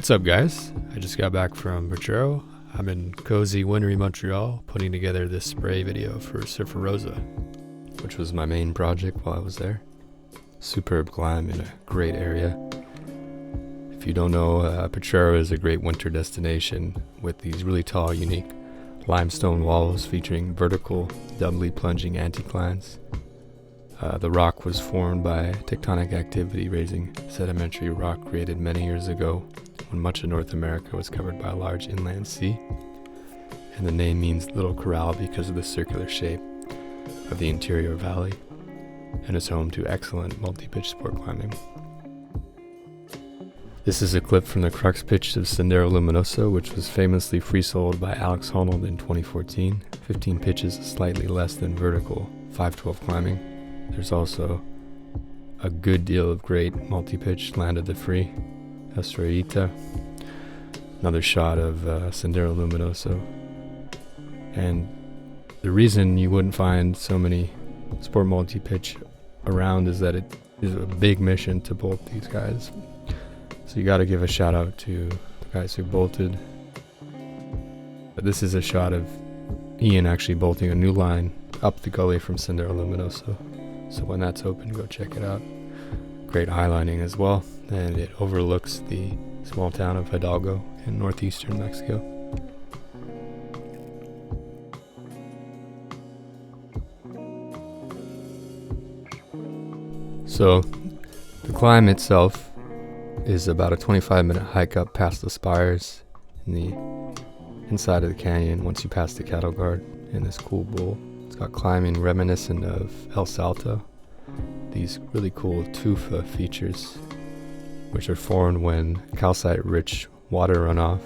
What's up, guys? I just got back from Potrero. I'm in cozy, wintry Montreal putting together this spray video for Surfer Rosa, which was my main project while I was there. Superb climb in a great area. If you don't know, Potrero is a great winter destination with these really tall, unique limestone walls featuring vertical, doubly plunging anticlines. The rock was formed by tectonic activity raising sedimentary rock created many years ago when much of North America was covered by a large inland sea. And the name means little corral because of the circular shape of the interior valley, and is home to excellent multi-pitch sport climbing. This is a clip from the crux pitch of Sendero Luminoso, which was famously free-soloed by Alex Honnold in 2014. 15 pitches, slightly less than vertical 512 climbing. There's also a good deal of great multi-pitch land of the free. Estrellita. Another shot of Sendero Luminoso. And the reason you wouldn't find so many sport multi-pitch around is that it is a big mission to bolt these guys. So you got to give a shout out to the guys who bolted. But this is a shot of Ian actually bolting a new line up the gully from Sendero Luminoso. So when that's open, go check it out. Great highlining as well, and it overlooks the small town of Hidalgo in northeastern Mexico. So the climb itself is about a 25-minute hike up past the spires in the inside of the canyon once you pass the cattle guard in this cool bowl. It's got climbing reminiscent of El Salto. These really cool tufa features, which are formed when calcite-rich water runoff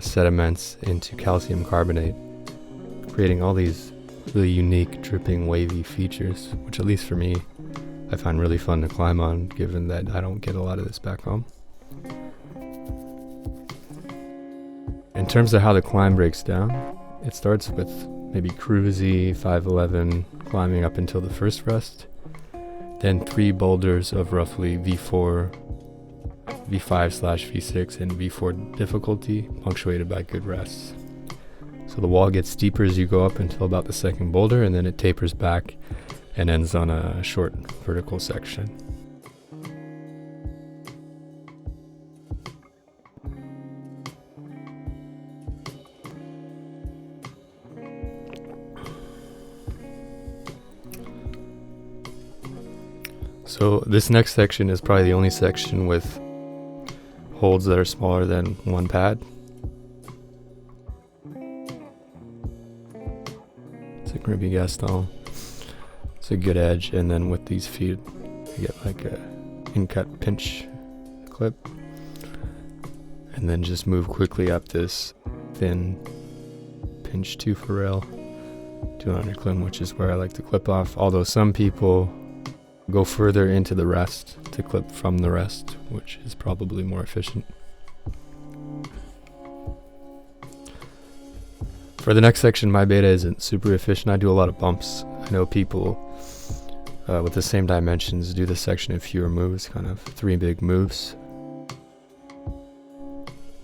sediments into calcium carbonate, creating all these really unique dripping wavy features, which at least for me, I find really fun to climb on, given that I don't get a lot of this back home. In terms of how the climb breaks down, it starts with maybe cruisy 511 climbing up until the first rest, then 3 boulders of roughly V4, V5/V6, and V4 difficulty, punctuated by good rests. So the wall gets steeper as you go up until about the second boulder, and then it tapers back and ends on a short vertical section. So this next section is probably the only section with holds that are smaller than one pad. It's a Grimpy Gaston. It's a good edge, and then with these feet, you get like a in-cut pinch clip, and then just move quickly up this thin pinch 2 for rail 200 climb, which is where I like to clip off. Although some people go further into the rest to clip from the rest, which is probably more efficient. For the next section, my beta isn't super efficient. I do a lot of bumps. I know people with the same dimensions do this section in fewer moves, kind of 3 big moves.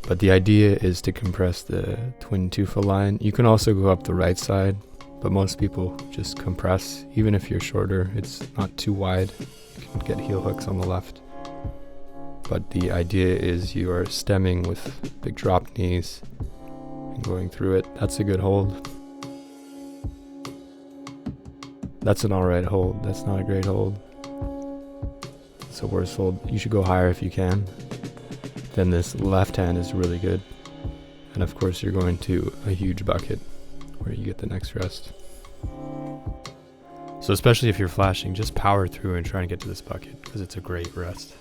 But the idea is to compress the twin tufa line. You can also go up the right side, but most people just compress. Even if you're shorter, it's not too wide. You can get heel hooks on the left. But the idea is you are stemming with big drop knees and going through it. That's a good hold. That's an alright hold. That's not a great hold. It's a worse hold. You should go higher if you can. Then this left hand is really good. And of course you're going to a huge bucket where you get the next rest. So especially if you're flashing, just power through and try and get to this bucket because it's a great rest.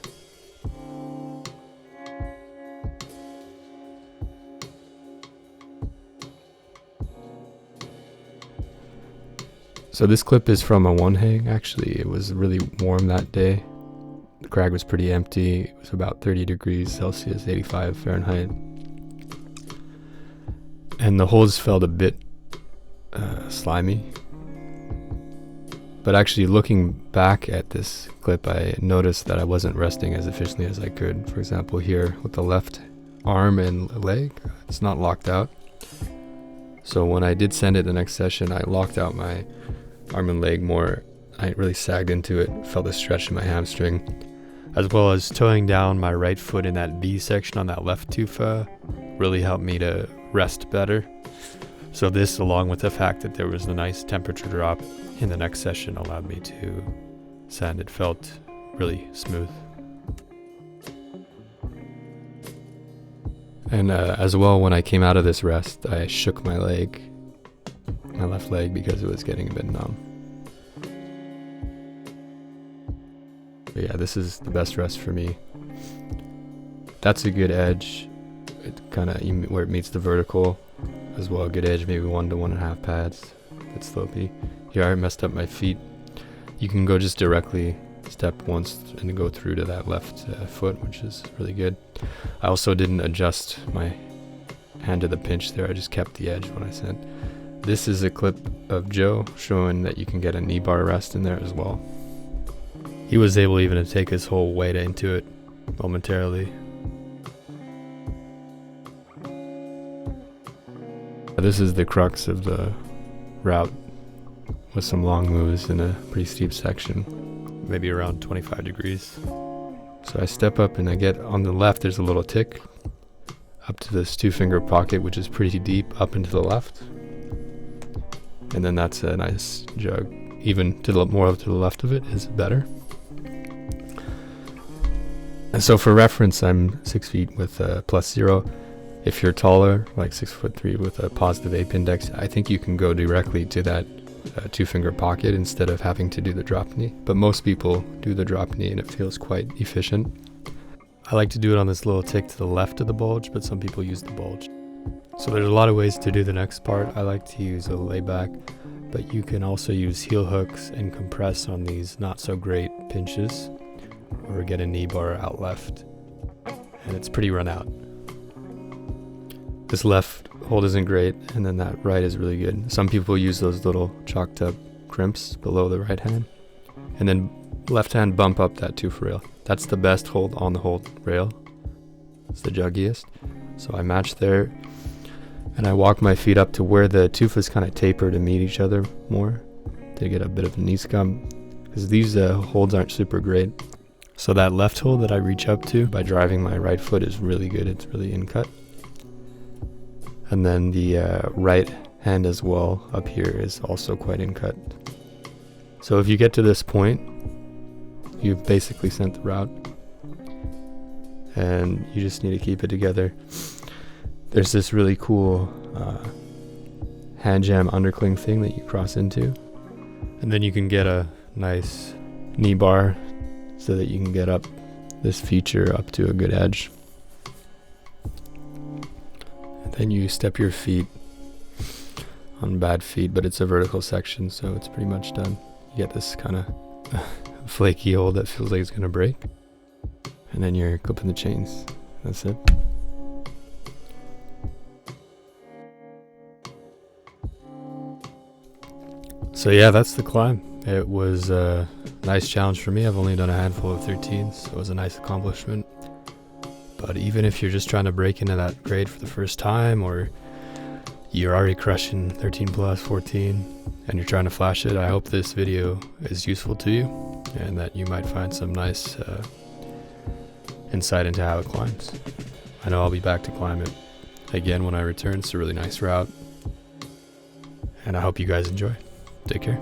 So this clip is from a one hang. Actually, it was really warm that day. The crag was pretty empty. It was about 30 degrees Celsius, 85 Fahrenheit. And the holes felt a bit slimy. But actually looking back at this clip, I noticed that I wasn't resting as efficiently as I could. For example, here with the left arm and leg, it's not locked out. So when I did send it the next session, I locked out my arm and leg more. I really sagged into it, felt a stretch in my hamstring, as well as toeing down my right foot in that V section on that left tooth really helped me to rest better. So this, along with the fact that there was a nice temperature drop in the next session, allowed me to sand. It felt really smooth. And as well, when I came out of this rest, I shook my left leg, because it was getting a bit numb. But yeah, this is the best rest for me. That's a good edge. It kind of where it meets the vertical as well. A good edge, maybe 1 to 1.5 pads. It's slopey. Here I messed up my feet. You can go just directly step once and go through to that left foot, which is really good. I also didn't adjust my hand to the pinch there. I just kept the edge when I sent. This is a clip of Joe showing that you can get a knee bar rest in there as well. He was able even to take his whole weight into it momentarily. This is the crux of the route, with some long moves in a pretty steep section, maybe around 25 degrees. So I step up and I get on the left, there's a little tick up to this 2-finger pocket, which is pretty deep up into the left. And then that's a nice jug. Even to the more to the left of it is better. And so for reference, I'm 6 feet with a +0. If you're taller, like 6'3" with a positive ape index, I think you can go directly to that 2-finger pocket instead of having to do the drop knee. But most people do the drop knee and it feels quite efficient. I like to do it on this little tick to the left of the bulge, but some people use the bulge. So there's a lot of ways to do the next part. I like to use a layback, but you can also use heel hooks and compress on these not so great pinches, or get a knee bar out left, and it's pretty run out. This left hold isn't great, and then that right is really good. Some people use those little chalked up crimps below the right hand, and then left hand bump up that tooth rail. That's the best hold on the hold rail. It's the juggiest. So I match there, and I walk my feet up to where the tooth is kind of tapered to meet each other more, to get a bit of a knee scum, because these holds aren't super great. So that left hold that I reach up to by driving my right foot is really good. It's really in cut. And then the right hand as well up here is also quite in cut. So if you get to this point, you've basically sent the route, and you just need to keep it together. There's this really cool hand jam undercling thing that you cross into, and then you can get a nice knee bar so that you can get up this feature up to a good edge. And then you step your feet on bad feet, but it's a vertical section, so it's pretty much done. You get this kind of flaky hold that feels like it's gonna break, and then you're clipping the chains. That's it. So yeah, that's the climb. It was a nice challenge for me. I've only done a handful of 13s, so it was a nice accomplishment. But even if you're just trying to break into that grade for the first time, or you're already crushing 13 plus 14 and you're trying to flash it, I hope this video is useful to you and that you might find some nice insight into how it climbs. I know I'll be back to climb it again when I return. It's a really nice route, and I hope you guys enjoy. Take care.